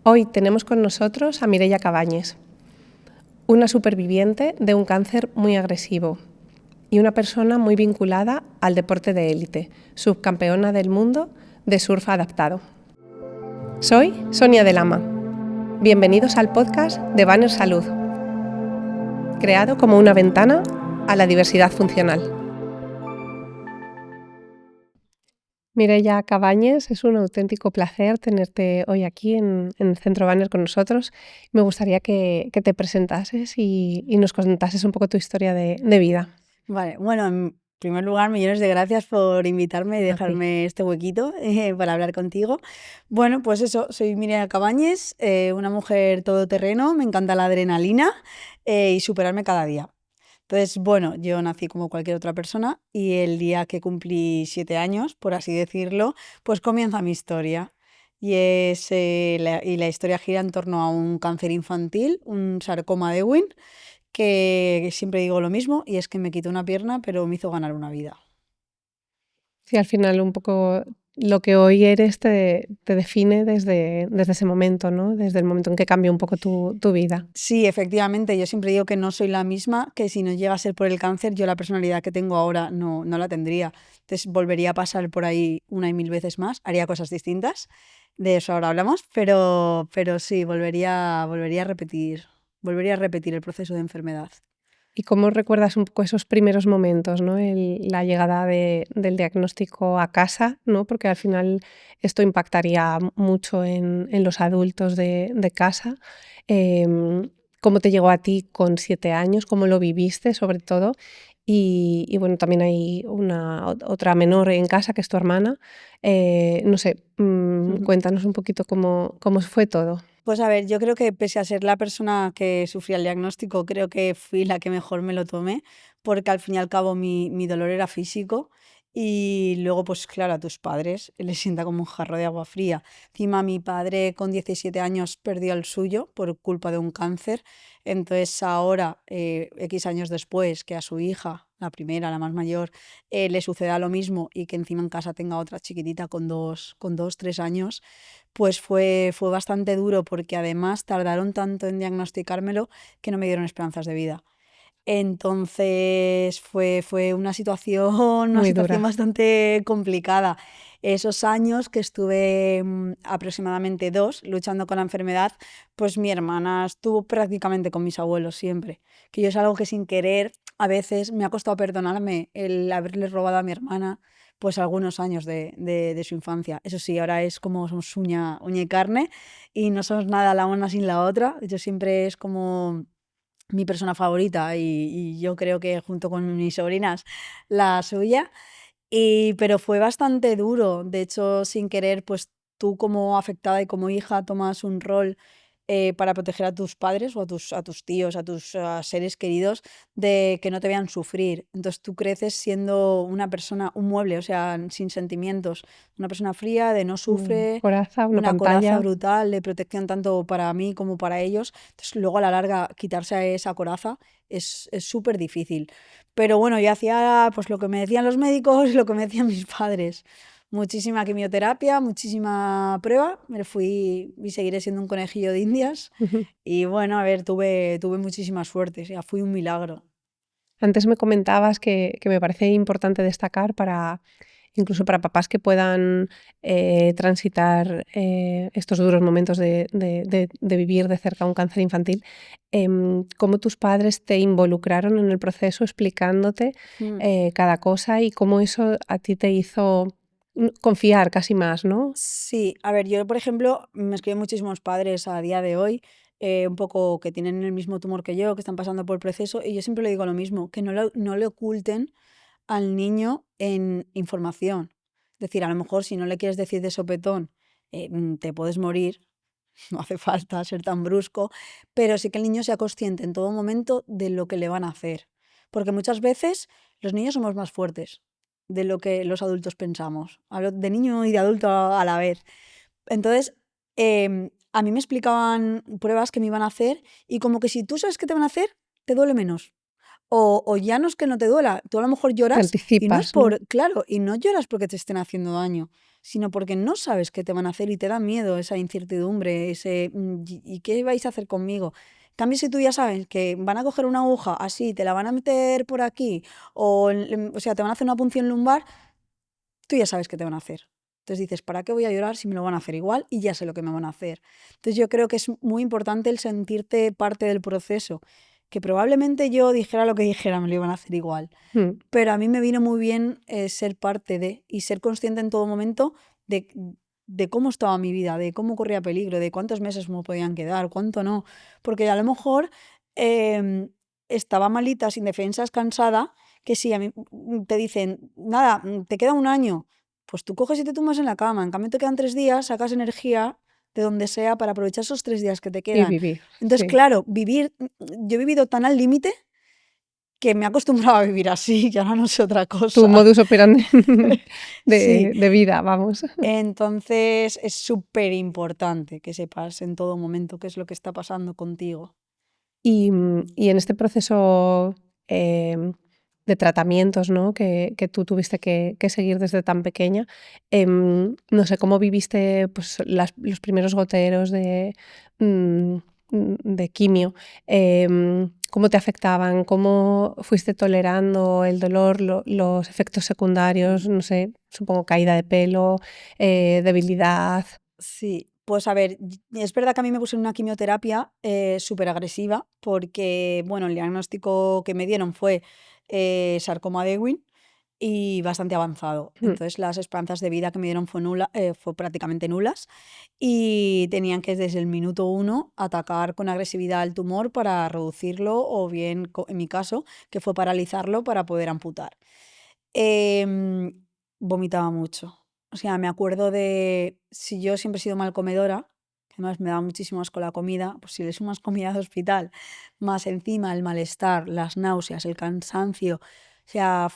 Hoy tenemos con nosotros a Mireia Cabañes, una superviviente de un cáncer muy agresivo y una persona muy vinculada al deporte de élite, subcampeona del mundo de surf adaptado. Soy Sonia de Lama. Bienvenidos al podcast de Banner Salud, creado como una ventana a la diversidad funcional. Mireia Cabañes, es un auténtico placer tenerte hoy aquí en el Centro Banner con nosotros. Me gustaría que te presentases y nos contases un poco tu historia de vida. Vale, bueno, en primer lugar, millones de gracias por invitarme y dejarme este huequito para hablar contigo. Bueno, pues eso, soy Mireia Cabañes, una mujer todoterreno, me encanta la adrenalina y superarme cada día. Entonces, bueno, yo nací como cualquier otra persona y el día que cumplí 7 años, por así decirlo, pues comienza mi historia. Y la historia gira en torno a un cáncer infantil, un sarcoma de Ewing, que siempre digo lo mismo, y es que me quitó una pierna, pero me hizo ganar una vida. Sí, al final un poco lo que hoy eres te define desde ese momento, ¿no? Desde el momento en que cambia un poco tu vida. Sí, efectivamente, yo siempre digo que no soy la misma, que si no llega a ser por el cáncer, yo la personalidad que tengo ahora no la tendría. Entonces volvería a pasar por ahí una y mil veces más, haría cosas distintas, de eso ahora hablamos, pero sí, volvería a repetir el proceso de enfermedad. ¿Y cómo recuerdas un poco esos primeros momentos, ¿no? La llegada del diagnóstico a casa, ¿no? Porque al final esto impactaría mucho en los adultos de casa. ¿Cómo te llegó a ti con 7 años? ¿Cómo lo viviste, sobre todo? Y bueno, también hay otra menor en casa, que es tu hermana. No sé, cuéntanos un poquito cómo fue todo. Pues a ver, yo creo que pese a ser la persona que sufría el diagnóstico, creo que fui la que mejor me lo tomé, porque al fin y al cabo mi dolor era físico y luego, pues claro, a tus padres les sienta como un jarro de agua fría. Encima mi padre con 17 años perdió el suyo por culpa de un cáncer, entonces ahora, X años después, que a su hija, la primera, la más mayor, le suceda lo mismo y que encima en casa tenga otra chiquitita con dos, 3 años, pues fue bastante duro porque además tardaron tanto en diagnosticármelo que no me dieron esperanzas de vida. Entonces fue una situación, una Muy situación dura. bastante complicada. Esos años que estuve aproximadamente 2 luchando con la enfermedad, pues mi hermana estuvo prácticamente con mis abuelos siempre. Que yo es algo que sin querer a veces me ha costado perdonarme el haberle robado a mi hermana pues algunos años de su infancia. Eso sí, ahora es como somos uña y carne y no somos nada la una sin la otra. Yo siempre es como mi persona favorita y yo creo que junto con mis sobrinas la suya. Pero fue bastante duro. De hecho, sin querer, pues tú como afectada y como hija tomas un rol para proteger a tus padres o a tus tíos, a tus seres queridos, de que no te vean sufrir. Entonces tú creces siendo una persona, un mueble, o sea, sin sentimientos, una persona fría, de no sufre, Coraza, una una coraza pantalla. brutal de protección tanto para mí como para ellos. Entonces luego a la larga quitarse esa coraza es súper difícil. Pero bueno, yo hacía pues lo que me decían los médicos y lo que me decían mis padres. Muchísima quimioterapia, muchísima prueba. Me fui y seguiré siendo un conejillo de Indias. Y bueno, a ver, tuve muchísima suerte. O sea, fui un milagro. Antes me comentabas que me parece importante destacar incluso para papás que puedan transitar estos duros momentos de vivir de cerca un cáncer infantil, cómo tus padres te involucraron en el proceso explicándote Mm. cada cosa y cómo eso a ti te hizo confiar casi más, ¿no? Sí, a ver, yo por ejemplo, me escriben muchísimos padres a día de hoy, un poco que tienen el mismo tumor que yo, que están pasando por el proceso, y yo siempre le digo lo mismo, que no le oculten al niño en información. Es decir, a lo mejor si no le quieres decir de sopetón, te puedes morir, no hace falta ser tan brusco, pero sí que el niño sea consciente en todo momento de lo que le van a hacer. Porque muchas veces los niños somos más fuertes de lo que los adultos pensamos. Hablo de niño y de adulto a la vez. Entonces, a mí me explicaban pruebas que me iban a hacer y como que si tú sabes qué te van a hacer, te duele menos. O ya no es que no te duela, tú a lo mejor Te lloras y no es anticipas, ¿no? claro, y no lloras porque te estén haciendo daño, sino porque no sabes qué te van a hacer y te da miedo esa incertidumbre, ¿y qué vais a hacer conmigo? En cambio, si tú ya sabes que van a coger una aguja así, te la van a meter por aquí, o sea, te van a hacer una punción lumbar, tú ya sabes qué te van a hacer. Entonces dices, ¿para qué voy a llorar si me lo van a hacer igual y ya sé lo que me van a hacer? Entonces yo creo que es muy importante el sentirte parte del proceso, que probablemente yo dijera lo que dijera, me lo iban a hacer igual. Mm. Pero a mí me vino muy bien ser parte de y ser consciente en todo momento de, de cómo estaba mi vida, de cómo corría peligro, de cuántos meses me podían quedar, cuánto no. Porque a lo mejor estaba malita, sin defensas, cansada, que si a mí te dicen, nada, te queda un año, pues tú coges y te tumbas en la cama. En cambio te quedan 3 días, sacas energía de donde sea para aprovechar esos 3 días que te Y quedan. vivir, Entonces, sí. claro, yo he vivido tan al límite que me he acostumbrado a vivir así, ya no sé otra Tu cosa. modus operandi Sí, de vida, vamos. entonces es súper importante que sepas en todo momento qué es lo que está pasando contigo. Y en este proceso de tratamientos, ¿no? Que tú tuviste que seguir desde tan pequeña, no sé, ¿cómo viviste pues, los primeros goteros mm, de quimio? ¿Cómo te afectaban? ¿Cómo fuiste tolerando el dolor, los efectos secundarios? No sé, supongo caída de pelo, debilidad. Sí, pues a ver, es verdad que a mí me pusieron una quimioterapia súper agresiva porque, bueno, el diagnóstico que me dieron fue sarcoma de Ewing y bastante avanzado. Mm. Entonces las esperanzas de vida que me dieron fue prácticamente nulas y tenían que desde el minuto 1 atacar con agresividad el tumor para reducirlo o bien, en mi caso, que fue paralizarlo para poder amputar. Em, Vomitaba mucho. O sea, me acuerdo de si yo siempre he sido mal comedora, que además me daba muchísimo asco la comida, pues si le sumas comida de hospital, más encima el malestar, las náuseas, el cansancio, o sea,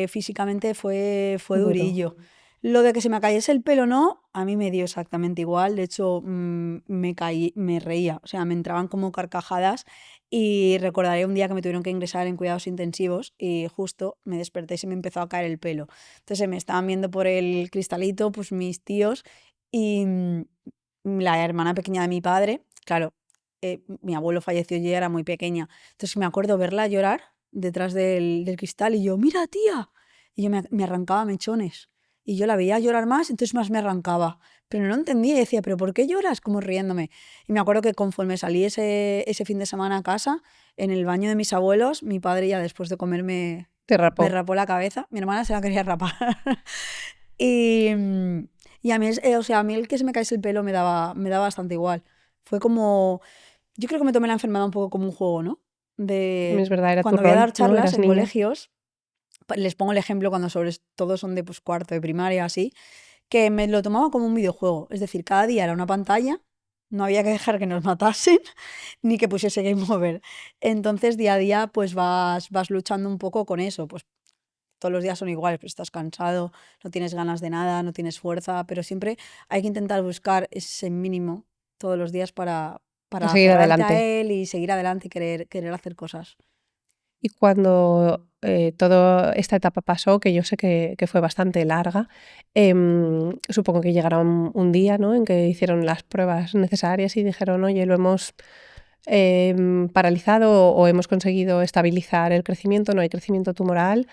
físicamente fue Duro. durillo. Lo de que se me cayese el pelo no, a mí me dio exactamente igual. De hecho, me reía, o sea, me entraban como carcajadas y recordaré un día que me tuvieron que ingresar en cuidados intensivos y justo me desperté y se me empezó a caer el pelo. Entonces me estaban viendo por el cristalito, pues mis tíos y la hermana pequeña de mi padre. Claro, mi abuelo falleció y yo era muy pequeña. Entonces me acuerdo verla llorar detrás del cristal y yo, mira tía. Y yo me arrancaba mechones. Y yo la veía llorar más, entonces más me arrancaba. Pero no lo entendía y decía, ¿pero por qué lloras? Como riéndome. Y me acuerdo que conforme salí ese fin de semana a casa, en el baño de mis abuelos, mi padre ya después de comerme Te me rapó. rapó la cabeza, mi hermana se la quería rapar. y, y a mí, o sea, a mí el que se me caese el pelo me daba bastante igual. Fue como, yo creo que me tomé la enfermedad un poco como un juego, ¿no? Es De verdad, era tu cuando voy a rol, dar ¿no? charlas Eras en niña. colegios, les pongo el ejemplo cuando sobre todo son de pues, cuarto de primaria, así, que me lo tomaba como un videojuego. Es decir, cada día era una pantalla, no había que dejar que nos matasen ni que pusiese Game Over. Entonces, día a día, pues vas luchando un poco con eso. Pues todos los días son iguales, pero estás cansado, no tienes ganas de nada, no tienes fuerza, pero siempre hay que intentar buscar ese mínimo todos los días para Para seguir aferrarte a adelante. él y seguir adelante y querer hacer cosas. Y cuando toda esta etapa pasó, que yo sé que fue bastante larga, supongo que llegará un día, ¿no? En que hicieron las pruebas necesarias y dijeron, oye, lo hemos paralizado o hemos conseguido estabilizar el crecimiento, no hay crecimiento tumoral.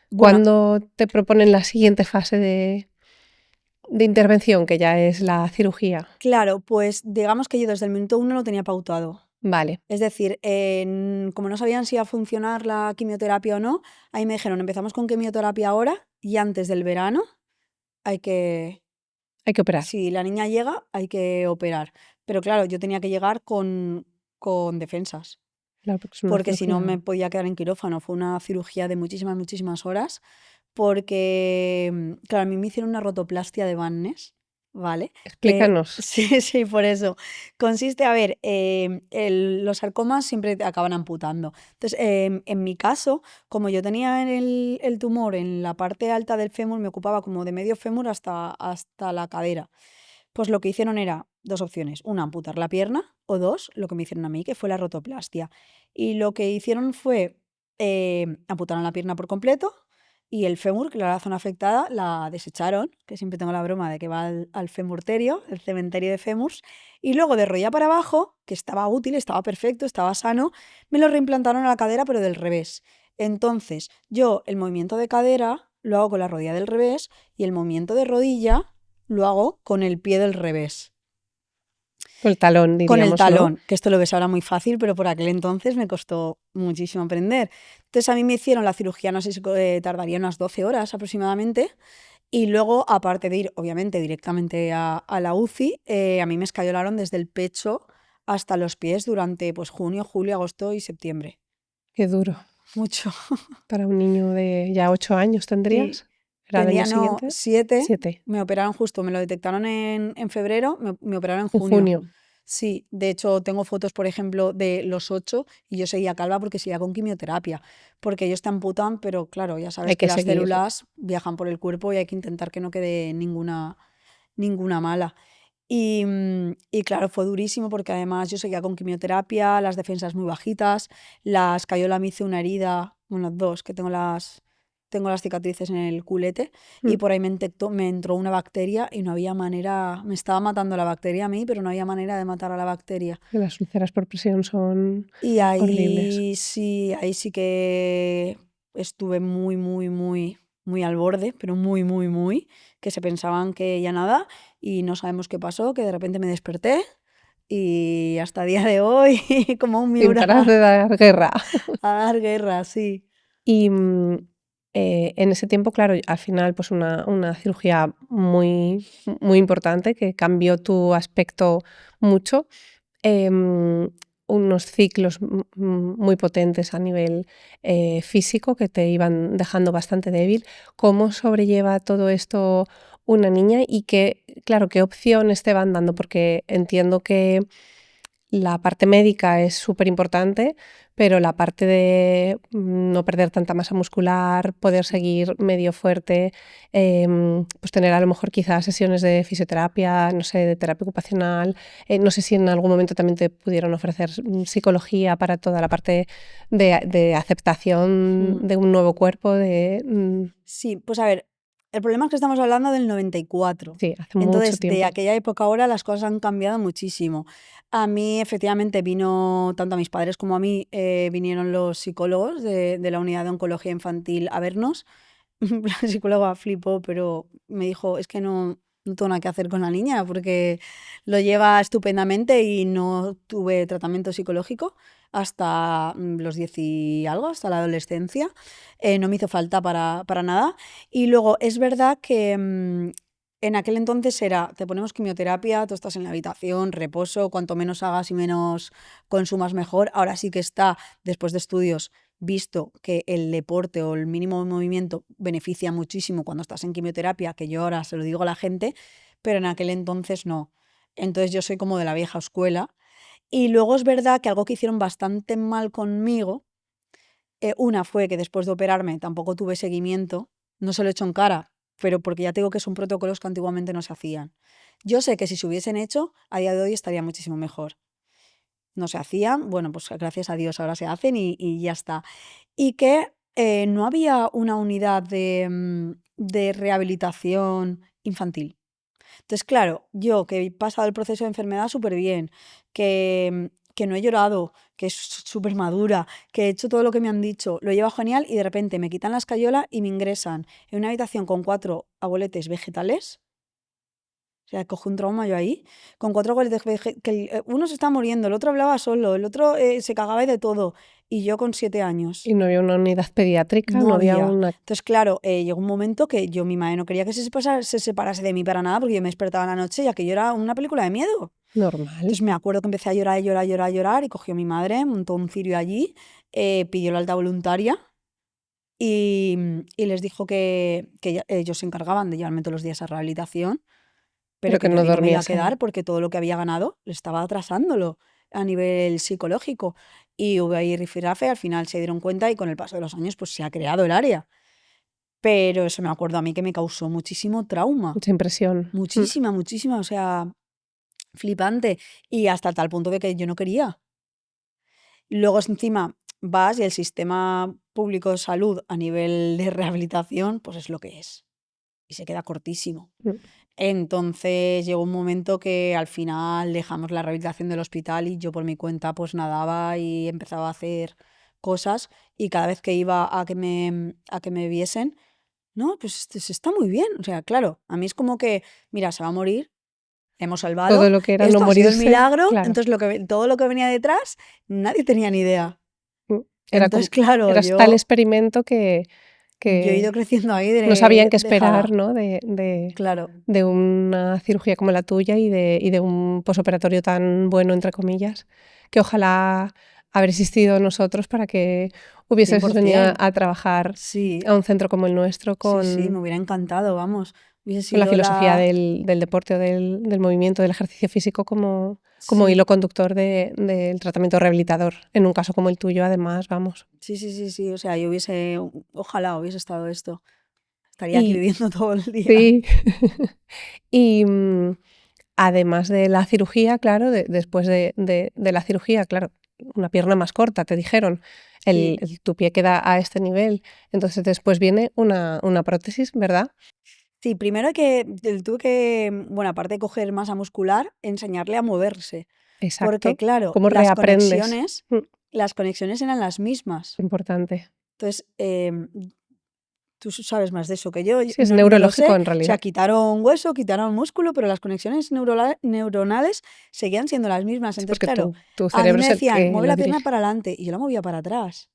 Bueno, ¿Cuándo te proponen la siguiente fase de intervención, que ya es la cirugía? claro, pues digamos que yo desde el minuto 1 lo tenía pautado. Vale, Es decir, como no sabían si iba a funcionar la quimioterapia o no, ahí me dijeron, empezamos con quimioterapia ahora y antes del verano hay que, hay que operar. si la niña llega, hay que operar. Pero claro, yo tenía que llegar con defensas, Claro, porque es una porque si no me cirugía. podía quedar en quirófano. Fue una cirugía de muchísimas, muchísimas horas, porque, claro, a mí me hicieron una rotoplastia de Van Ness, ¿vale? Explícanos. Sí, sí, por eso. Consiste, a ver, los sarcomas siempre te acaban amputando. Entonces, en mi caso, como yo tenía el tumor en la parte alta del fémur, me ocupaba como de medio fémur hasta la cadera. Pues lo que hicieron era dos opciones: una, amputar la pierna, o dos, lo que me hicieron a mí, que fue la rotoplastia. Y lo que hicieron fue amputaron la pierna por completo y el fémur, que era la zona afectada, la desecharon, que siempre tengo la broma de que va al femurterio, el cementerio de fémurs, y luego de rodilla para abajo, que estaba útil, estaba perfecto, estaba sano, me lo reimplantaron a la cadera, pero del revés. Entonces, yo el movimiento de cadera lo hago con la rodilla del revés y el movimiento de rodilla lo hago con el pie del revés. Con el talón, Con el diríamos, ¿no? talón, que esto lo ves ahora muy fácil, pero por aquel entonces me costó muchísimo aprender. Entonces a mí me hicieron la cirugía, no sé si tardaría unas 12 horas aproximadamente, y luego, aparte de ir, obviamente, directamente a la UCI, a mí me escayolaron desde el pecho hasta los pies durante pues junio, julio, agosto y septiembre. Qué duro. Mucho. Para un niño de ya 8 años Sí, tendrías. ¿Era el año tenía, no, siguiente? 7, 7. me operaron justo, me lo detectaron en febrero, me operaron en En junio. junio. Sí, de hecho tengo fotos, por ejemplo, de los 8 y yo seguía calva porque seguía con quimioterapia, porque ellos te amputan, pero claro, ya Hay sabes que que las seguir. células viajan por el cuerpo y hay que intentar que no quede ninguna mala. Y claro, fue durísimo porque además yo seguía con quimioterapia, las defensas muy bajitas, la escayola me hizo una herida, bueno, 2, que tengo las cicatrices en el culete, y Mm. por ahí me entró una bacteria y no había manera, me estaba matando la bacteria a mí, pero no había manera de matar a la bacteria. Que las úlceras por presión son Y horribles. ahí sí que estuve muy, muy, muy, muy al borde, pero muy, muy, muy, que se pensaban que ya nada y no sabemos qué pasó, que de repente me desperté y hasta el día de hoy como un Sin parar Miura de dar guerra. a dar guerra, sí. Y en ese tiempo, claro, al final, pues una cirugía muy importante que cambió tu aspecto mucho. em, Unos ciclos muy potentes a nivel físico que te iban dejando bastante débil. ¿Cómo sobrelleva todo esto una niña y qué, claro, qué opciones te van dando? Porque entiendo que la parte médica es súper importante, pero la parte de no perder tanta masa muscular, poder seguir medio fuerte, pues tener a lo mejor quizás sesiones de fisioterapia, no sé, de terapia ocupacional. No sé si en algún momento también te pudieron ofrecer psicología para toda la parte de aceptación Mm. de un nuevo cuerpo, Sí, pues a ver, el problema es que estamos hablando del 94. sí, hace mucho Entonces, de tiempo. aquella época a ahora las cosas han cambiado muchísimo. A mí, efectivamente, tanto a mis padres como a mí, vinieron los psicólogos de la unidad de oncología infantil a vernos. La psicóloga flipó, pero me dijo, es que no tengo nada que hacer con la niña porque lo lleva estupendamente y no tuve tratamiento psicológico hasta los 10 y algo, hasta la adolescencia. No me hizo falta para nada. Y luego, es verdad que en aquel entonces te ponemos quimioterapia, tú estás en la habitación, reposo, cuanto menos hagas y menos consumas mejor. Ahora sí que está, después de estudios, visto que el deporte o el mínimo movimiento beneficia muchísimo cuando estás en quimioterapia, que yo ahora se lo digo a la gente, pero en aquel entonces no. Entonces yo soy como de la vieja escuela. Y luego es verdad que algo que hicieron bastante mal conmigo, una fue que después de operarme tampoco tuve seguimiento, no se lo he hecho en cara, pero porque ya te digo que son protocolos que antiguamente no se hacían. Yo sé que si se hubiesen hecho, a día de hoy estaría muchísimo mejor. No se hacían, bueno, pues gracias a Dios ahora se hacen y ya está. Y que no había una unidad de rehabilitación infantil. Entonces, claro, yo que he pasado el proceso de enfermedad súper bien, que no he llorado, que es súper madura, que he hecho todo lo que me han dicho, lo llevo genial y de repente me quitan la escayola y me ingresan en una habitación con 4 abueletes vegetales. O sea, cojo un trauma yo ahí, con 4 abueletes que uno se está muriendo, el otro hablaba solo, el otro se cagaba de todo, y yo con 7 años. Y no había una unidad pediátrica, No no había había. una Entonces, claro, llegó un momento que mi madre no quería que se separase de mí para nada, porque yo me despertaba en la noche y aquello era una película de miedo. normal. Entonces me acuerdo que empecé a llorar, llorar, llorar, llorar, y cogió mi madre, montó un cirio allí, pidió la alta voluntaria y les dijo que ellos se encargaban de llevarme todos los días a rehabilitación, pero Pero que que yo no ahí no me iba a dormías quedar ahí. porque todo lo que había ganado le estaba atrasándolo a nivel psicológico. Y hubo ahí rifirrafe, al final se dieron cuenta y con el paso de los años pues se ha creado el área. Pero eso me acuerdo a mí que me causó muchísimo trauma. Mucha impresión. Muchísima, muchísima, o sea, flipante. Y hasta tal punto de que yo no quería. Luego encima vas y el sistema público de salud a nivel de rehabilitación, pues es lo que es. Y se queda cortísimo. Mm. Entonces llegó un momento que al final dejamos la rehabilitación del hospital y yo por mi cuenta pues nadaba y empezaba a hacer cosas y cada vez que iba a que me viesen, no, pues se está muy bien. O sea, claro, a mí es como que, mira, se va a morir, le hemos Todo salvado, lo que era no esto ha sido el morirse, milagro, claro. entonces todo lo que venía detrás, nadie tenía ni idea. Mm. Era Entonces, como, claro, eras tal experimento yo he ido que creciendo ahí no sabían qué esperar, dejada. ¿no? Claro, De una cirugía como la tuya y de un posoperatorio tan bueno, entre comillas, que ojalá haber existido nosotros para que hubieses venido 100%. a trabajar Sí, a un centro como el nuestro sí, me hubiera encantado, vamos. Hubiese con la sido filosofía la... del deporte o del movimiento, del ejercicio físico como hilo Sí, conductor del tratamiento rehabilitador. En un caso como el tuyo, además, vamos. sí. O sea, yo ojalá hubiese estado esto. Estaría aquí Y viviendo todo el día. sí, y además de la cirugía, claro, después de la cirugía, claro, una pierna más corta, te dijeron, Sí. tu pie queda a este nivel, entonces después viene una prótesis, ¿verdad? Sí, primero tuve que, bueno, aparte de coger masa muscular, enseñarle a moverse. Porque, Exacto. claro, ¿Cómo reaprendes? las conexiones eran las mismas. Importante. Entonces, tú sabes más de eso que yo, Sí, es no lo neurológico sé. en O sea, realidad. quitaron hueso, quitaron músculo, pero las conexiones neuronales seguían siendo las mismas. Sí, Entonces, porque claro, tu a mí cerebro me es el decían, que mueve lo la pierna dirige. para adelante, y yo la movía para atrás.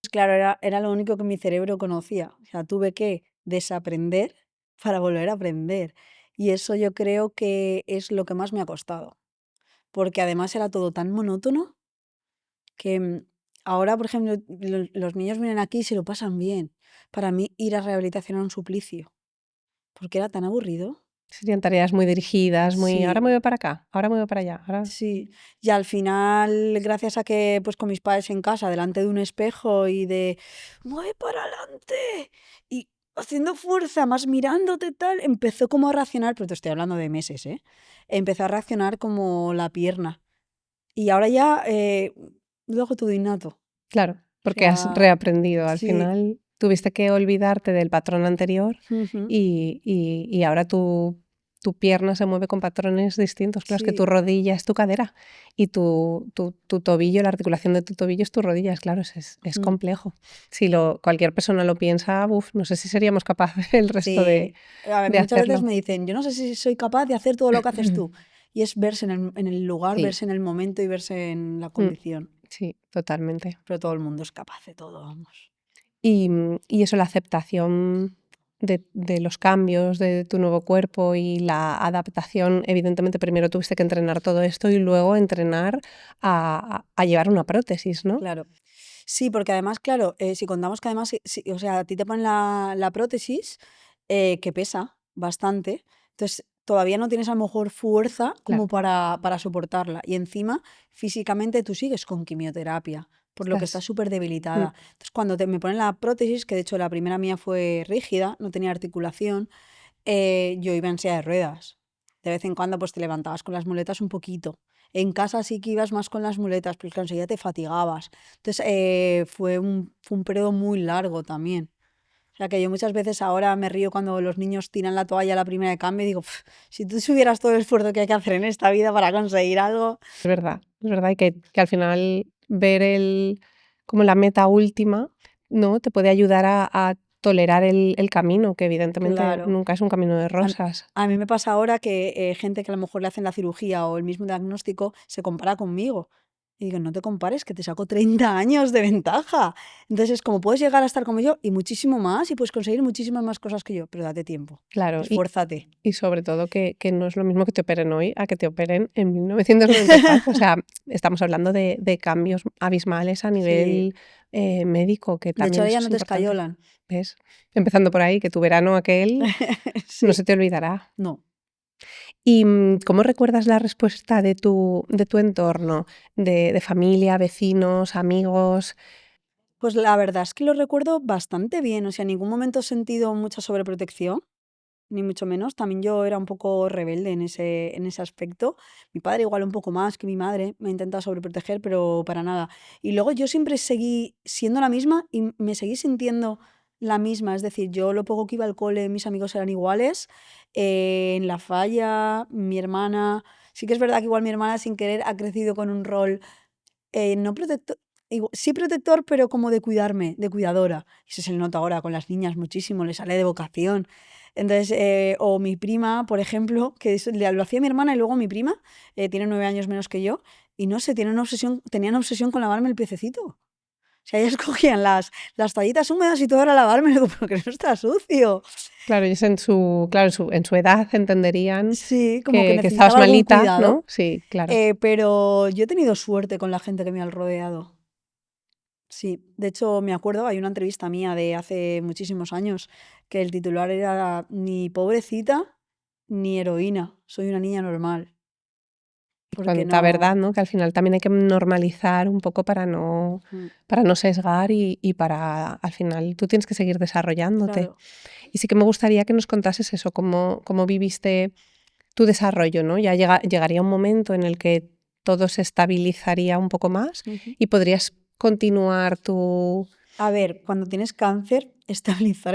Pues claro, era lo único que mi cerebro conocía. O sea, tuve que desaprender para volver a aprender. Y eso yo creo que es lo que más me ha costado. Porque además era todo tan monótono que ahora, por ejemplo, los niños vienen aquí y se lo pasan bien. Para mí ir a rehabilitación era un suplicio, porque era tan aburrido. Serían tareas muy dirigidas, muy, ahora me Sí, voy para acá, ahora me voy para allá. Ahora... sí. Y al final, gracias a que pues con mis padres en casa, delante de un espejo y de mueve para adelante y haciendo fuerza, más mirándote tal, empezó como a reaccionar, pero te estoy hablando de meses, ¿eh? Empezó a reaccionar como la pierna. Y ahora ya lo hago todo innato. Claro, O porque has sea, reaprendido. Al sí. final tuviste que olvidarte del patrón anterior Ujú. y ahora tu pierna se mueve con patrones distintos. Claro, es que tu Sí, rodilla es tu cadera y tu tobillo, la articulación de tu tobillo es tu rodilla. Claro, es mm, complejo. Si cualquier persona lo piensa, uf, no sé si seríamos capaces el resto sí. A ver, de muchas veces hacerlo. me dicen, yo no sé si soy capaz de hacer todo lo que haces tú. Y es verse en el lugar, Sí, verse en el momento y verse en la mm, condición. sí, totalmente. Pero todo el mundo es capaz de todo, vamos. Y eso, la aceptación de los cambios de tu nuevo cuerpo y la adaptación, evidentemente primero tuviste que entrenar todo esto y luego entrenar a llevar una prótesis, ¿no? Claro. Sí, porque además, claro, si contamos que además, o sea, a ti te ponen la prótesis que pesa bastante, entonces todavía no tienes a lo mejor fuerza como Claro, para soportarla. Y encima, físicamente tú sigues con quimioterapia, por lo que estás estás súper mm, debilitada. Entonces, cuando me ponen la prótesis, que de hecho la primera mía fue rígida, no tenía articulación, yo iba en silla de ruedas. De vez en cuando pues te levantabas con las muletas un poquito. En casa sí que ibas más con las muletas, pero claro, enseguida te fatigabas. Entonces fue un periodo muy largo también. O sea que yo muchas veces ahora me río cuando los niños tiran la toalla a la primera de cambio y digo, "Pf, si tú supieras todo el esfuerzo que hay que hacer en esta vida para conseguir algo". es verdad, y que al final ver como la meta última, ¿no? Te puede ayudar a tolerar el camino, que evidentemente Claro. nunca es un camino de A, rosas. a mí me pasa ahora que gente que a lo mejor le hacen la cirugía o el mismo diagnóstico se compara conmigo. Y digo, no te compares, que te saco 30 años de ventaja. Entonces es como puedes llegar a estar como yo y muchísimo más y puedes conseguir muchísimas más cosas que yo, pero date tiempo, Claro, esfuérzate. y sobre todo que no es lo mismo que te operen hoy a que te operen en 1994. O sea, estamos hablando de cambios abismales a Sí, nivel médico, que de hecho también ahora ya eso no es te importante. escayolan. ¿Ves? Empezando por ahí, que tu verano aquel no se Sí, te olvidará. no. ¿Y cómo recuerdas la respuesta de tu entorno, de familia, vecinos, amigos? Pues la verdad es que lo recuerdo bastante bien, o sea, en ningún momento he sentido mucha sobreprotección. ni mucho menos. También yo era un poco rebelde en ese aspecto. Mi padre igual un poco más que mi madre, me intenta sobreproteger, pero para nada. Y luego yo siempre seguí siendo la misma y me seguí sintiendo la misma. Es decir, yo lo poco que iba al cole, mis amigos eran iguales. En la falla, mi hermana... Sí que es verdad que igual mi hermana sin querer ha crecido con un rol no protector, sí protector, pero como de cuidarme, de cuidadora. Y eso se le nota ahora con las niñas muchísimo, le sale de vocación. Entonces, o mi prima, por ejemplo, que lo hacía mi hermana y luego mi prima, tiene 9 años menos que yo, y no sé, tenían obsesión con lavarme el piececito. O sea, ellas cogían las toallitas húmedas y todo era lavármelo, porque no está sucio. Claro, ellos en su edad entenderían Sí, como que que estabas necesitaba algún malita, ¿no? cuidado. Sí, claro. Pero yo he tenido suerte con la gente que me ha rodeado. Sí, de hecho me acuerdo, hay una entrevista mía de hace muchísimos años que el titular era ni pobrecita ni heroína, soy una niña normal, Y porque cuánta no... verdad, ¿no? Que al final también hay que normalizar un poco Mm, para no sesgar y para, al final, tú tienes que seguir desarrollándote. claro. Y sí que me gustaría que nos contases eso, cómo viviste tu desarrollo, ¿no? Ya llegaría un momento en el que todo se estabilizaría un poco más Ujú. y podrías continuar tu... A ver, cuando tienes cáncer, Ya,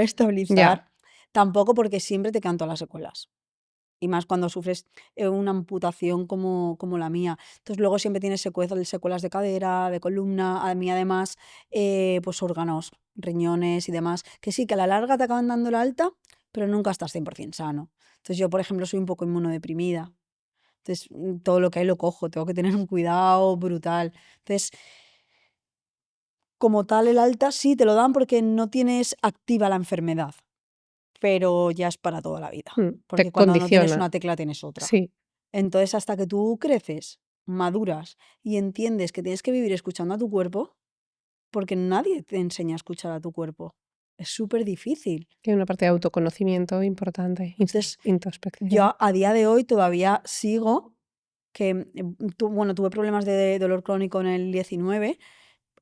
estabilizar, tampoco porque siempre te quedan todas las secuelas. Y más cuando sufres una amputación como la mía. Entonces luego siempre tienes secuelas de cadera, de columna, a mí además, pues órganos, riñones y demás, que sí, que a la larga te acaban dando la alta, pero nunca estás 100% sano. Entonces yo, por ejemplo, soy un poco inmunodeprimida. Entonces todo lo que hay lo cojo, tengo que tener un cuidado brutal. Entonces, como tal, el alta sí te lo dan porque no tienes activa la enfermedad, pero ya es para toda la vida, te porque cuando no tienes condiciona. una tecla tienes otra. Sí, Entonces, hasta que tú creces, maduras y entiendes que tienes que vivir escuchando a tu cuerpo, porque nadie te enseña a escuchar a tu cuerpo. Es súper difícil. que hay una parte de autoconocimiento importante, Entonces, introspección. yo a día de hoy todavía sigo que, bueno, tuve problemas de dolor crónico en el 19,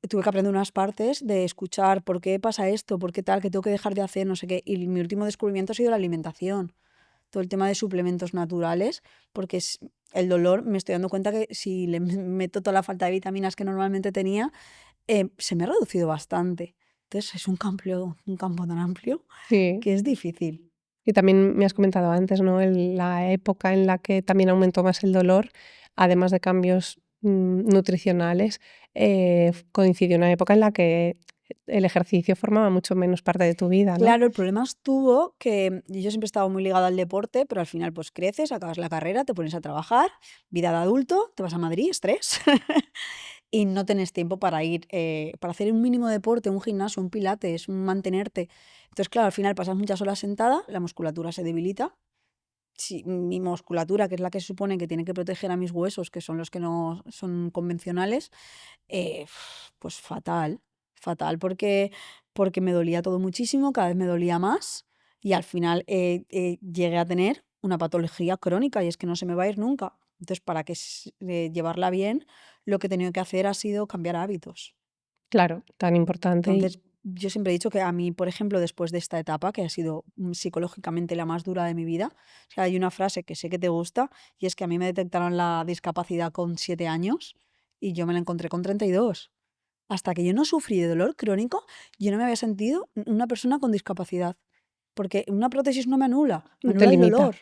tuve que aprender unas partes de escuchar por qué pasa esto, por qué tal, que tengo que dejar de hacer, no sé qué. Y mi último descubrimiento ha sido la alimentación. Todo el tema de suplementos naturales, porque el dolor me estoy dando cuenta que si le meto toda la falta de vitaminas que normalmente tenía, se me ha reducido bastante. Entonces es un campo tan amplio Sí. que es difícil. Y también me has comentado antes, ¿no? La época en la que también aumentó más el dolor, además de cambios nutricionales, coincidió una época en la que el ejercicio formaba mucho menos parte de tu vida, ¿no? Claro, el problema estuvo que yo siempre he estado muy ligada al deporte, pero al final pues creces, acabas la carrera, te pones a trabajar, vida de adulto, te vas a Madrid, estrés, y no tenés tiempo para ir, para hacer un mínimo deporte, un gimnasio, un pilates, un mantenerte. Entonces, claro, al final pasas muchas horas sentada, la musculatura se debilita. Si mi musculatura, que es la que se supone que tiene que proteger a mis huesos, que son los que no son convencionales, eh, pues fatal, fatal, porque me dolía todo muchísimo, cada vez me dolía más y al final llegué a tener una patología crónica y es que no se me va a ir nunca. Entonces, para que llevarla bien, lo que he tenido que hacer ha sido cambiar hábitos. Claro, tan importante. Entonces, yo siempre he dicho que a mí, por ejemplo, después de esta etapa, que ha sido psicológicamente la más dura de mi vida, o sea, hay una frase que sé que te gusta y es que a mí me detectaron la discapacidad con 7 años y yo me la encontré con 32. Hasta que yo no sufrí de dolor crónico, yo no me había sentido una persona con discapacidad, porque una prótesis no me Te anula el limita, dolor.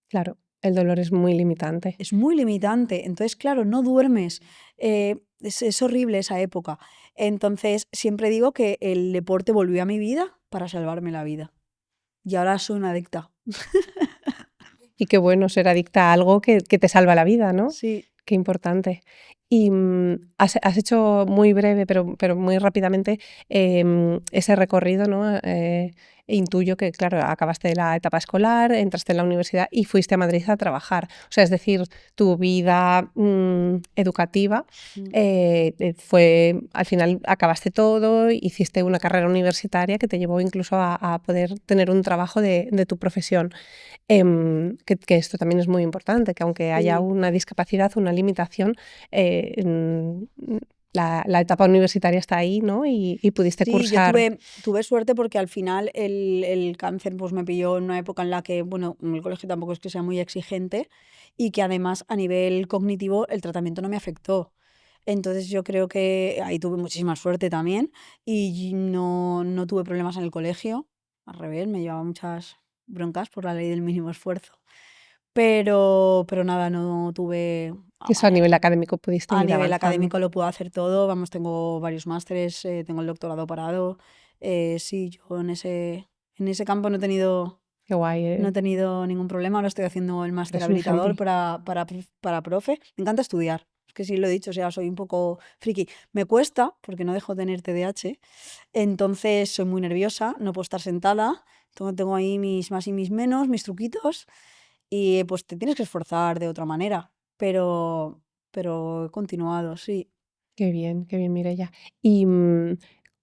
claro. El dolor es muy limitante. Es muy limitante. Entonces, claro, no duermes. Es horrible esa época. Entonces, siempre digo que el deporte volvió a mi vida para salvarme la vida. Y ahora soy una adicta. Y qué bueno ser adicta a algo que te salva la vida, ¿no? Sí. Qué importante. Y has hecho muy breve, pero muy rápidamente, ese recorrido, ¿no? Intuyo que, claro, acabaste la etapa escolar, entraste en la universidad y fuiste a Madrid a trabajar. O sea, es decir, tu vida educativa Mm. fue, al final acabaste todo, hiciste una carrera universitaria que te llevó incluso a poder tener un trabajo de tu profesión. Que esto también es muy importante, que aunque haya Sí. una discapacidad, una limitación, la etapa universitaria está ahí, ¿no? Y pudiste Sí, yo cursar. tuve suerte porque al final el cáncer pues me pilló en una época en la que, bueno, el colegio tampoco es que sea muy exigente y que además a nivel cognitivo el tratamiento no me afectó. Entonces yo creo que ahí tuve muchísima suerte también y no tuve problemas en el colegio. Al revés, me llevaba muchas broncas por la ley del mínimo esfuerzo. Pero nada, no tuve... Eso a nivel académico pudiste A ir nivel avanzando. académico lo puedo hacer todo, vamos, tengo varios másteres, tengo el doctorado parado. Sí, yo en ese campo Qué guay, no he tenido ningún problema. Ahora estoy haciendo el máster eres un ejemplo. habilitador para profe. Me encanta estudiar. Es que sí lo he dicho, o sea, soy un poco friki. Me cuesta, porque no dejo de tener TDAH, entonces soy muy nerviosa, no puedo estar sentada. Tengo ahí mis más y mis menos, mis truquitos, y pues te tienes que esforzar de otra manera. Pero he continuado, sí. Qué bien, Mireia. Y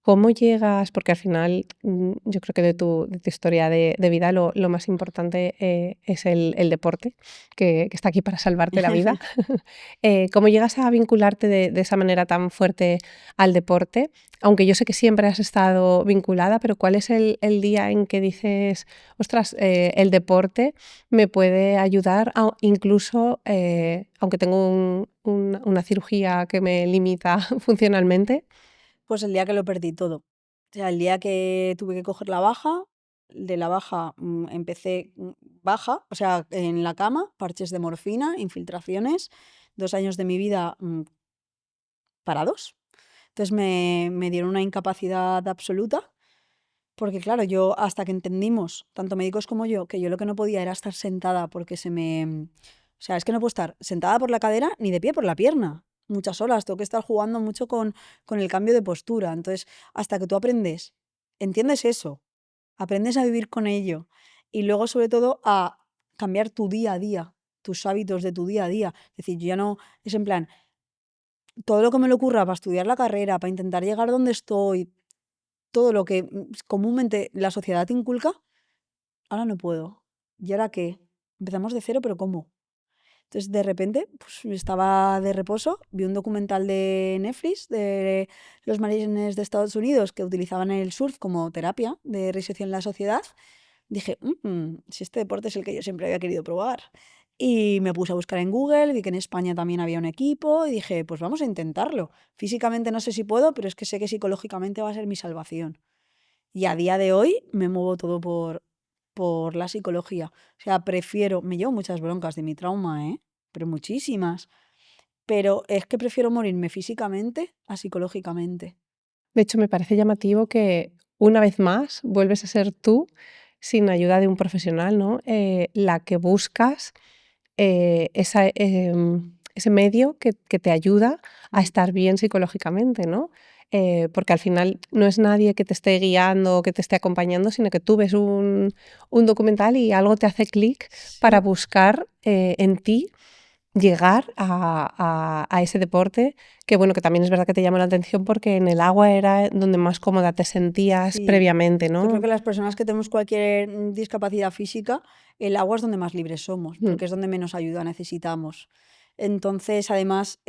¿cómo llegas? Porque al final yo creo que de tu historia de vida lo más importante es el deporte, que está aquí para salvarte la vida. ¿Cómo llegas a vincularte de esa manera tan fuerte al deporte? Aunque yo sé que siempre has estado vinculada, pero ¿cuál es el día en que dices, ostras, el deporte me puede ayudar, incluso aunque tengo una cirugía que me limita funcionalmente? Pues el día que lo perdí todo. O sea, el día que tuve que coger la baja, de la baja empecé baja, o sea, en la cama, parches de morfina, infiltraciones, 2 años de mi vida parados. Entonces me dieron una incapacidad absoluta, porque claro, yo hasta que entendimos, tanto médicos como yo, que yo lo que no podía era estar sentada porque o sea, es que no puedo estar sentada por la cadera ni de pie por la pierna. Muchas horas, tengo que estar jugando mucho con el cambio de postura. Entonces, hasta que tú entiendes eso, aprendes a vivir con ello y luego sobre todo a cambiar tu día a día, tus hábitos de tu día a día. Es decir, yo ya no, es en plan, todo lo que me le ocurra para estudiar la carrera, para intentar llegar donde estoy, todo lo que comúnmente la sociedad te inculca, ahora no puedo. ¿Y ahora qué? Empezamos de cero, pero ¿cómo? Entonces, de repente, pues estaba de reposo, vi un documental de Netflix de los marines de Estados Unidos que utilizaban el surf como terapia de reinserción en la sociedad. Dije, si este deporte es el que yo siempre había querido probar. Y me puse a buscar en Google, vi que en España también había un equipo y dije, pues vamos a intentarlo. Físicamente no sé si puedo, pero es que sé que psicológicamente va a ser mi salvación. Y a día de hoy me muevo todo por la psicología. O sea, me llevo muchas broncas de mi trauma, ¿eh? Pero muchísimas. Pero es que prefiero morirme físicamente a psicológicamente. De hecho, me parece llamativo que una vez más vuelves a ser tú, sin ayuda de un profesional, ¿no? La que buscas ese medio que te ayuda a Mm, estar bien psicológicamente, ¿no? Porque al final no es nadie que te esté guiando o que te esté acompañando, sino que tú ves un documental y algo te hace clic para sí, buscar en ti llegar a ese deporte, que bueno, que también es verdad que te llamó la atención porque en el agua era donde más cómoda te sentías sí. previamente, Yo creo ¿no? que las personas que tenemos cualquier discapacidad física, el agua es donde más libres somos, Mm. porque es donde menos ayuda necesitamos. Entonces, además,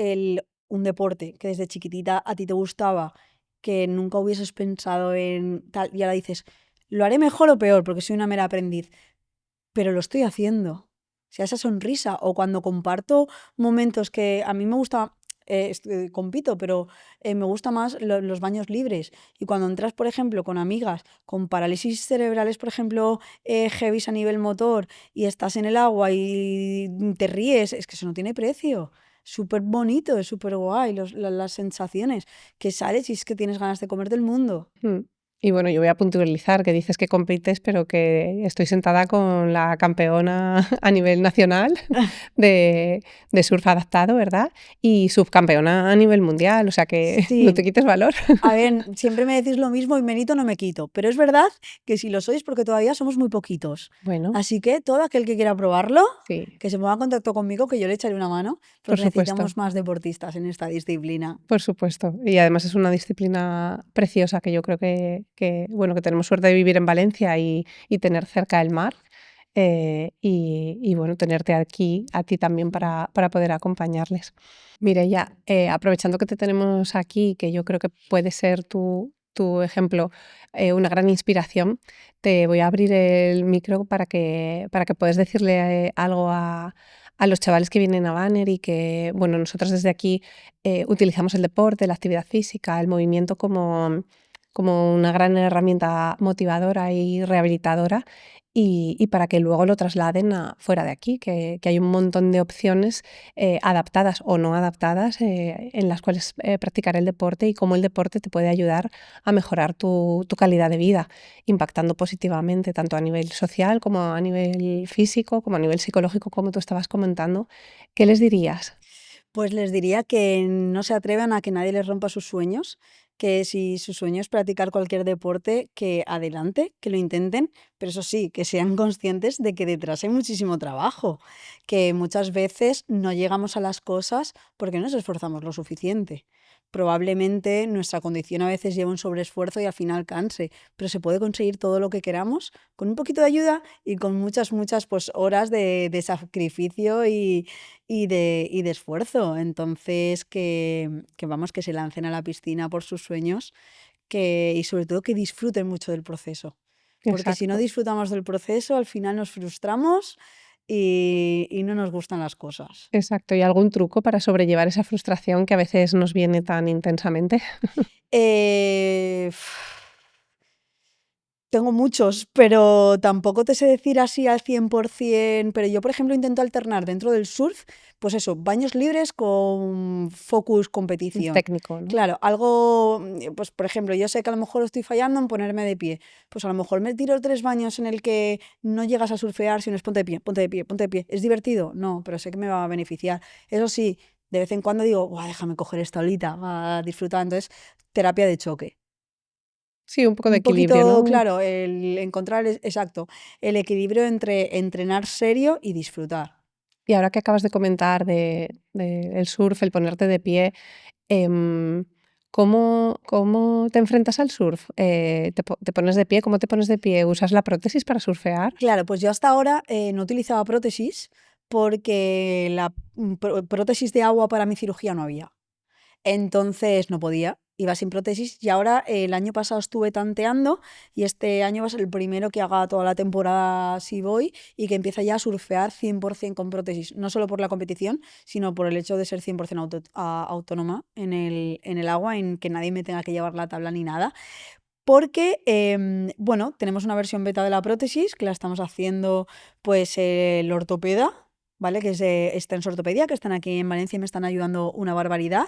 un deporte que desde chiquitita a ti te gustaba, que nunca hubieses pensado en tal, y ahora dices, lo haré mejor o peor, porque soy una mera aprendiz, pero lo estoy haciendo. O sea, esa sonrisa, o cuando comparto momentos que a mí me gusta, compito, pero me gusta más los baños libres. Y cuando entras, por ejemplo, con amigas con parálisis cerebrales, por ejemplo, heavies a nivel motor, y estás en el agua y te ríes, es que eso no tiene precio. Súper bonito, es súper guay, las sensaciones que sales y es que tienes ganas de comer del mundo. Mm. Y bueno, yo voy a puntualizar que dices que compites, pero que estoy sentada con la campeona a nivel nacional de surf adaptado, ¿verdad? Y subcampeona a nivel mundial, o sea que no te Sí, quites valor. a ver, siempre me decís lo mismo y mérito no me quito, pero es verdad que si lo sois porque todavía somos muy poquitos. Bueno, Así que todo aquel que quiera probarlo, sí, que se ponga en contacto conmigo, que yo le echaré una mano, por porque supuesto. necesitamos más deportistas en esta disciplina. Por supuesto. Y además es una disciplina preciosa que yo creo bueno, que tenemos suerte de vivir en Valencia y tener cerca el mar. y bueno, tenerte aquí a ti también para poder acompañarles. Mireia, aprovechando que te tenemos aquí, que yo creo que puede ser tu ejemplo, una gran inspiración, te voy a abrir el micro para que puedas decirle algo a los chavales que vienen a Banner y que, bueno, nosotros desde aquí utilizamos el deporte, la actividad física, el movimiento como una gran herramienta motivadora y rehabilitadora y para que luego lo trasladen fuera de aquí, que hay un montón de opciones adaptadas o no adaptadas en las cuales practicar el deporte y cómo el deporte te puede ayudar a mejorar tu calidad de vida, impactando positivamente tanto a nivel social como a nivel físico, como a nivel psicológico, como tú estabas comentando. ¿Qué les dirías? Pues les diría que no se atrevan a que nadie les rompa sus sueños, que si su sueño es practicar cualquier deporte, que adelante, que lo intenten, pero eso sí, que sean conscientes de que detrás hay muchísimo trabajo, que muchas veces no llegamos a las cosas porque no nos esforzamos lo suficiente. Probablemente nuestra condición a veces lleva un sobreesfuerzo y al final canse, pero se puede conseguir todo lo que queramos con un poquito de ayuda y con muchas, muchas pues, horas de sacrificio y de esfuerzo. Entonces, que vamos, que se lancen a la piscina por sus sueños y sobre todo que disfruten mucho del proceso. Porque si no Exacto. disfrutamos del proceso, al final nos frustramos y no nos gustan las cosas. Exacto. ¿Y algún truco para sobrellevar esa frustración que a veces nos viene tan intensamente? Eh, Tengo muchos, pero tampoco te sé decir así al 100%, pero yo, por ejemplo, intento alternar dentro del surf, pues eso, baños libres con focus competición. Técnico, ¿no? Claro, algo, pues por ejemplo, yo sé que a lo mejor estoy fallando en ponerme de pie, pues a lo mejor me tiro 3 baños en el que no llegas a surfear, sino es ponte de pie, ponte de pie, ponte de pie. ¿Es divertido? No, pero sé que me va a beneficiar. Eso sí, de vez en cuando digo, "Buah, déjame coger esta olita, va a disfrutar". Entonces, terapia de choque. Sí, un poco de Un equilibrio, poquito, ¿no? claro, el encontrar, exacto, el equilibrio entre entrenar serio y disfrutar. Y ahora que acabas de comentar de el surf, el ponerte de pie, em, ¿cómo te enfrentas al surf? ¿Te pones de pie? ¿Cómo te pones de pie? ¿Usas la prótesis para surfear? Claro, pues yo hasta ahora no utilizaba prótesis porque la prótesis de agua para mi cirugía no había. Entonces no podía, iba sin prótesis y ahora el año pasado estuve tanteando y este año va a ser el primero que haga toda la temporada si voy y que empiece ya a surfear 100% con prótesis, no solo por la competición, sino por el hecho de ser 100% autónoma en el agua, en que nadie me tenga que llevar la tabla ni nada. Porque, bueno, tenemos una versión beta de la prótesis que la estamos haciendo pues el ortopeda, ¿vale? Que es de Stens Ortopedia, que están aquí en Valencia y me están ayudando una barbaridad.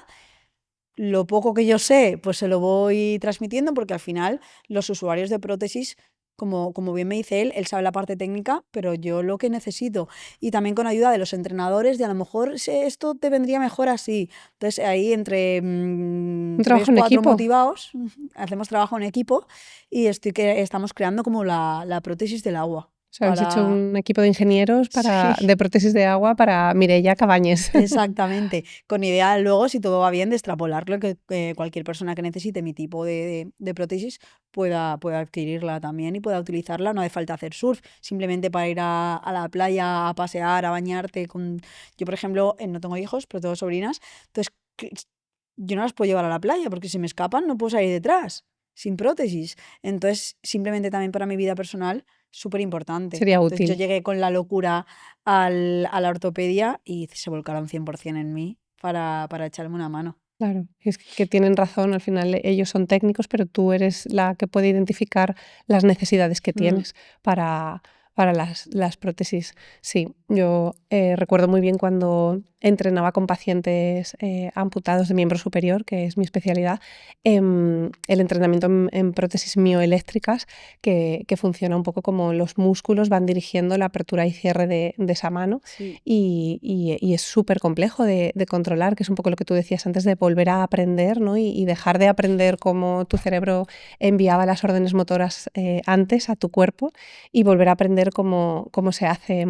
Lo poco que yo sé, pues se lo voy transmitiendo porque al final los usuarios de prótesis, como bien me dice él sabe la parte técnica, pero yo lo que necesito. Y también con ayuda de los entrenadores, de a lo mejor esto te vendría mejor así. Entonces ahí entre ¿Un tres, trabajo en cuatro equipo? motivados, hacemos trabajo en equipo y estamos creando como la prótesis del agua. O sea, habéis hecho Para... un equipo de ingenieros Sí. de prótesis de agua para Mireia Cabañes. Exactamente, con idea luego, si todo va bien, de extrapolarlo, que cualquier persona que necesite mi tipo de prótesis pueda adquirirla también y pueda utilizarla. No hace falta hacer surf, simplemente para ir a la playa, a pasear, a bañarte. Yo, por ejemplo, no tengo hijos, pero tengo sobrinas, entonces yo no las puedo llevar a la playa porque si me escapan no puedo salir detrás, sin prótesis. Entonces, simplemente también para mi vida personal, súper importante. Sería Entonces yo útil. llegué con la locura a la ortopedia y se volcaron 100% en mí para echarme una mano. Claro, es que tienen razón, al final ellos son técnicos, pero tú eres la que puede identificar las necesidades que Mm, tienes para las prótesis. Sí, yo recuerdo muy bien cuando entrenaba con pacientes amputados de miembro superior, que es mi especialidad, el entrenamiento en prótesis mioeléctricas, que funciona un poco como los músculos van dirigiendo la apertura y cierre de esa mano sí, y es súper complejo de controlar, que es un poco lo que tú decías antes de volver a aprender, ¿no? Y dejar de aprender cómo tu cerebro enviaba las órdenes motoras antes a tu cuerpo y volver a aprender cómo se hace.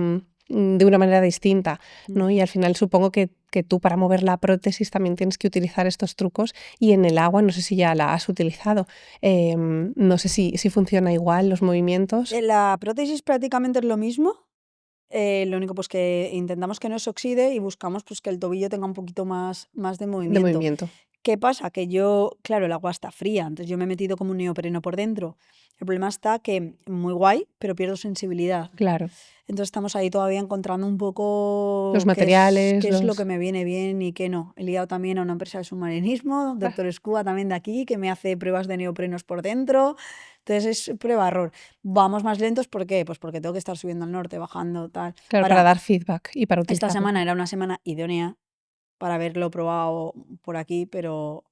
de una manera distinta, ¿no? Mm. Y al final supongo que tú para mover la prótesis también tienes que utilizar estos trucos y en el agua no sé si ya la has utilizado. No sé si funciona igual los movimientos La prótesis prácticamente es lo mismo, lo único pues que intentamos que no se oxide y buscamos pues que el tobillo tenga un poquito más de de movimiento. movimiento. ¿Qué pasa? Que yo, claro, el agua está fría, entonces yo me he metido como un neopreno por dentro. El problema está que muy guay, pero pierdo sensibilidad. Claro. Entonces estamos ahí todavía encontrando un Los poco qué materiales, es lo que los... me viene bien y qué no. He liado también a una empresa de submarinismo, Doctor Scuba también de aquí, que me hace pruebas de neoprenos por dentro. Entonces es prueba-error. Vamos más lentos, ¿por qué? Pues porque tengo que estar subiendo al norte, bajando, tal. Claro, para Ahora, dar feedback y para esta utilizarlo. semana era una semana idónea para haberlo probado por aquí, pero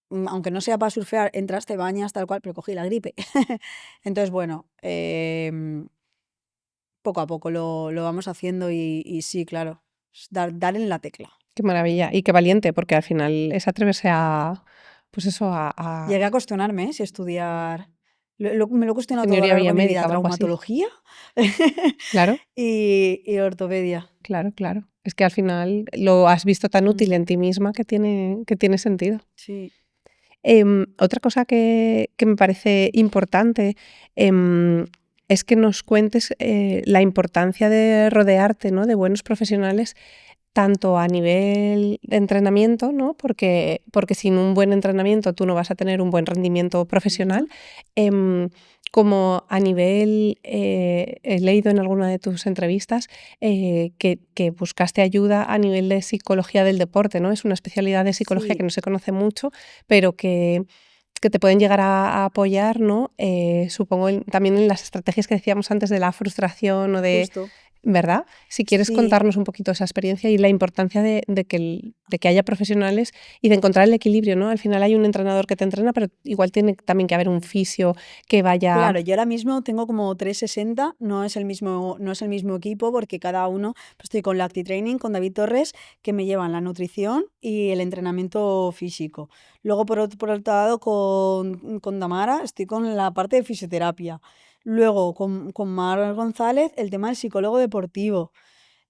aunque no sea para surfear, entras, te bañas, tal cual, pero cogí la gripe. Entonces, bueno, poco a poco lo vamos haciendo y sí, claro, dar en la tecla. Qué maravilla y qué valiente, porque al final es atreverse a, pues eso, a Llegué a cuestionarme si estudiar. Me lo he cuestionado todo a lo ingeniería largo de mi vida: biomédica o algo así. traumatología Claro, y ortopedia. claro, claro. Es que al final lo has visto tan útil Mm, en ti misma que tiene sentido. sí, Otra cosa que me parece importante, es que nos cuentes, la importancia de rodearte, ¿no?, de buenos profesionales, tanto a nivel de entrenamiento, ¿no? Porque sin un buen entrenamiento tú no vas a tener un buen rendimiento ujú, profesional, em, como a nivel, he leído en alguna de tus entrevistas, que buscaste ayuda a nivel de psicología del deporte, ¿no? Es una especialidad de psicología que sí, no se conoce mucho, pero que te pueden llegar a apoyar, ¿no? Supongo también en las estrategias que decíamos antes de la frustración o de, justo. ¿verdad? Si quieres Sí. contarnos un poquito esa experiencia y la importancia de que haya profesionales y de encontrar el equilibrio, ¿no? Al final hay un entrenador que te entrena, pero igual tiene también que haber un fisio que vaya... Claro, yo ahora mismo tengo como 360, no es el mismo equipo porque cada uno, pues estoy con Lacti Training, con David Torres, que me llevan la nutrición y el entrenamiento físico. Luego, por otro lado, con Damara, estoy con la parte de fisioterapia. Luego, con Mar González, el tema del psicólogo deportivo.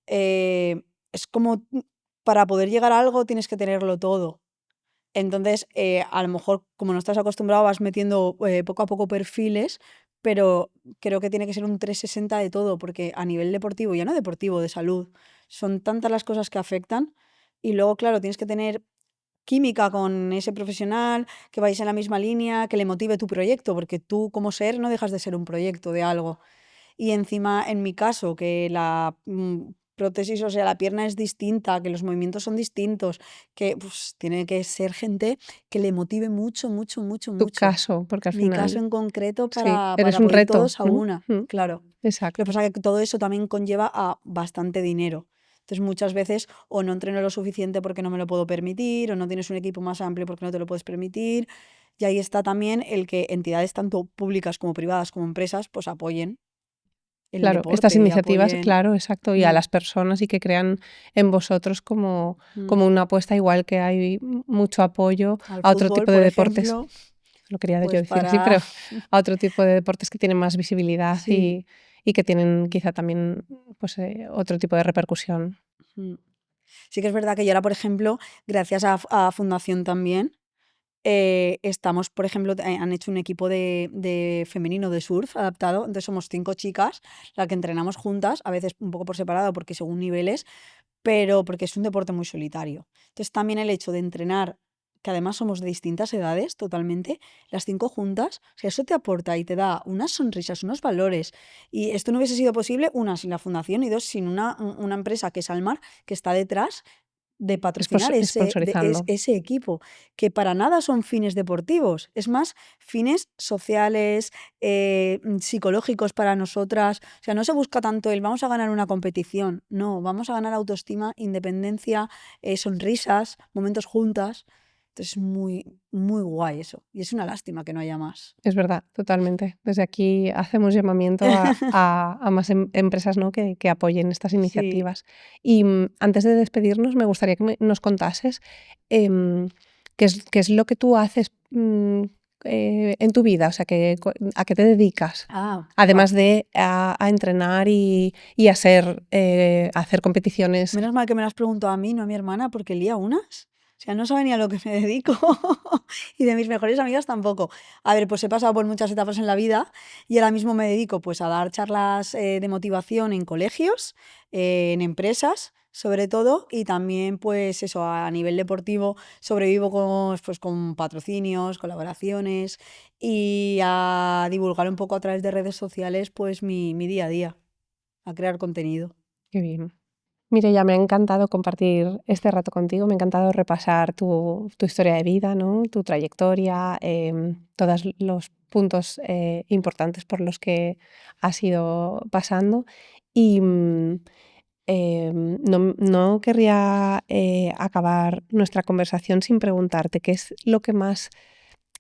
Es como para poder llegar a algo tienes que tenerlo todo. Entonces, a lo mejor, como no estás acostumbrado, vas metiendo poco a poco perfiles, pero creo que tiene que ser un 360 de todo, porque a nivel deportivo, ya no deportivo, de salud, son tantas las cosas que afectan. Y luego, claro, tienes que tener química con ese profesional, que vayáis en la misma línea, que le motive tu proyecto, porque tú como ser no dejas de ser un proyecto de algo. Y encima, en mi caso, que la prótesis, o sea, la pierna es distinta, que los movimientos son distintos, que pues, tiene que ser gente que le motive mucho, mucho, mucho, Tu mucho. caso, porque al Mi caso final, en concreto sí, para eres un poder ir reto, todos a ¿no? una, Mm, claro. Lo que exacto. pasa es que todo eso también conlleva a bastante dinero. Entonces muchas veces o no entreno lo suficiente porque no me lo puedo permitir, o no tienes un equipo más amplio porque no te lo puedes permitir. Y ahí está también el que entidades tanto públicas como privadas como empresas pues apoyen el Claro, estas deporte y iniciativas, apoyen. claro, exacto, y a Mm, las personas y que crean en vosotros como, mm. como una apuesta, igual que hay mucho apoyo Al a otro fútbol, tipo de por deportes, ejemplo, lo quería yo pues decir así, para. pero a otro tipo de deportes que tienen más visibilidad Sí. y que tienen quizá también pues, otro tipo de repercusión. mm. Sí que es verdad que yo ahora, por ejemplo, gracias a Fundación también, estamos, por ejemplo, han hecho un equipo de femenino de surf adaptado. Entonces somos 5 chicas, las que entrenamos juntas, a veces un poco por separado, porque según niveles, pero porque es un deporte muy solitario. Entonces también el hecho de entrenar, que además somos de distintas edades totalmente, las 5 juntas, o sea, eso te aporta y te da unas sonrisas, unos valores. Y esto no hubiese sido posible, una, sin la fundación y dos, sin una empresa que es Almar, que está detrás de patrocinar Sponsorizando. ese equipo, que para nada son fines deportivos, es más fines sociales, psicológicos para nosotras. O sea, no se busca tanto el vamos a ganar una competición, no, vamos a ganar autoestima, independencia, sonrisas, momentos juntas. Entonces es muy, muy guay eso. Y es una lástima que no haya más. Es verdad, totalmente. Desde aquí hacemos llamamiento a más empresas, ¿no?, que apoyen estas Sí. iniciativas. Y antes de despedirnos, me gustaría que nos contases, em, qué es lo que tú haces, en tu vida? O sea, ¿a qué te dedicas? Ah, Además de a entrenar y a hacer competiciones. menos mal que me lo has preguntado a mí, no a mi hermana, porque lía unas. O sea, no sabe ni a lo que me dedico. Y de mis mejores amigas tampoco. A ver, pues he pasado por muchas etapas en la vida y ahora mismo me dedico pues a dar charlas de motivación en colegios, en empresas, sobre todo, y también pues eso, a nivel deportivo, sobrevivo con patrocinios, colaboraciones y a divulgar un poco a través de redes sociales pues mi día a día, a crear contenido. Qué bien. Mireia, me ha encantado compartir este rato contigo, me ha encantado repasar tu historia de vida, ¿no? Tu trayectoria, todos los puntos importantes por los que has ido pasando. Y no querría acabar nuestra conversación sin preguntarte qué es lo que más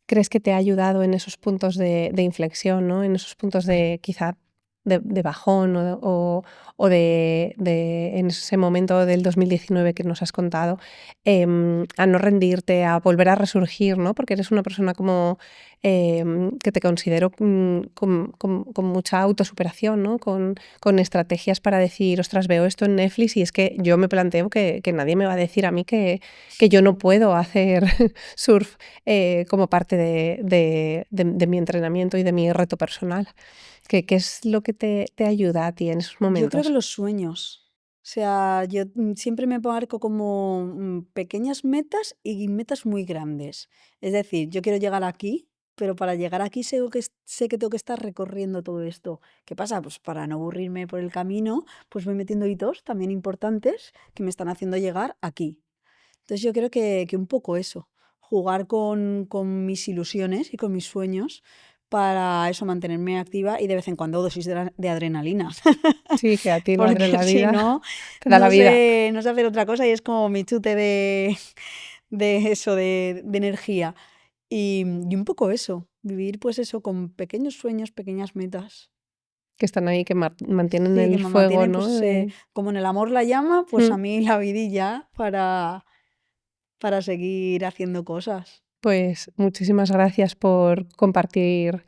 crees que te ha ayudado en esos puntos de inflexión, ¿no? En esos puntos de quizá de bajón o en ese momento del 2019 que nos has contado, a no rendirte, a volver a resurgir, ¿no? Porque eres una persona como que te considero con mucha autosuperación, ¿no? Con estrategias para decir, ostras, veo esto en Netflix y es que yo me planteo que nadie me va a decir a mí que yo no puedo hacer surf como parte de mi entrenamiento y de mi reto personal. ¿Qué es lo que te ayuda a ti en esos Yo creo que momentos? los sueños. O sea, yo siempre me marco como pequeñas metas y metas muy grandes. Es decir, yo quiero llegar aquí, pero para llegar aquí sé que tengo que estar recorriendo todo esto. ¿Qué pasa? Pues para no aburrirme por el camino, pues voy metiendo hitos también importantes que me están haciendo llegar aquí. Entonces yo creo que un poco eso, jugar con mis ilusiones y con mis sueños para eso, mantenerme activa y de vez en cuando dosis de adrenalina. Sí, que a ti la Porque si adrenalina no, te da la vida. no sé hacer otra cosa y es como mi chute de eso, de energía. Y un poco eso, vivir pues eso, con pequeños sueños, pequeñas metas. Que están ahí, que mantienen Sí, que el me fuego, mantienen ¿no? pues como en el amor la llama, pues Mm. a mí la vidilla para seguir haciendo cosas. Pues muchísimas gracias por compartir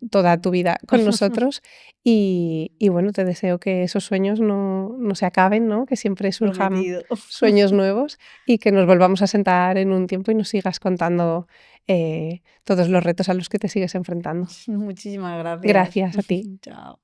toda tu vida con nosotros y bueno, te deseo que esos sueños no se acaben, ¿no? Que siempre surjan Prometido. sueños nuevos y que nos volvamos a sentar en un tiempo y nos sigas contando todos los retos a los que te sigues enfrentando. Muchísimas gracias. Gracias a ti. Chao.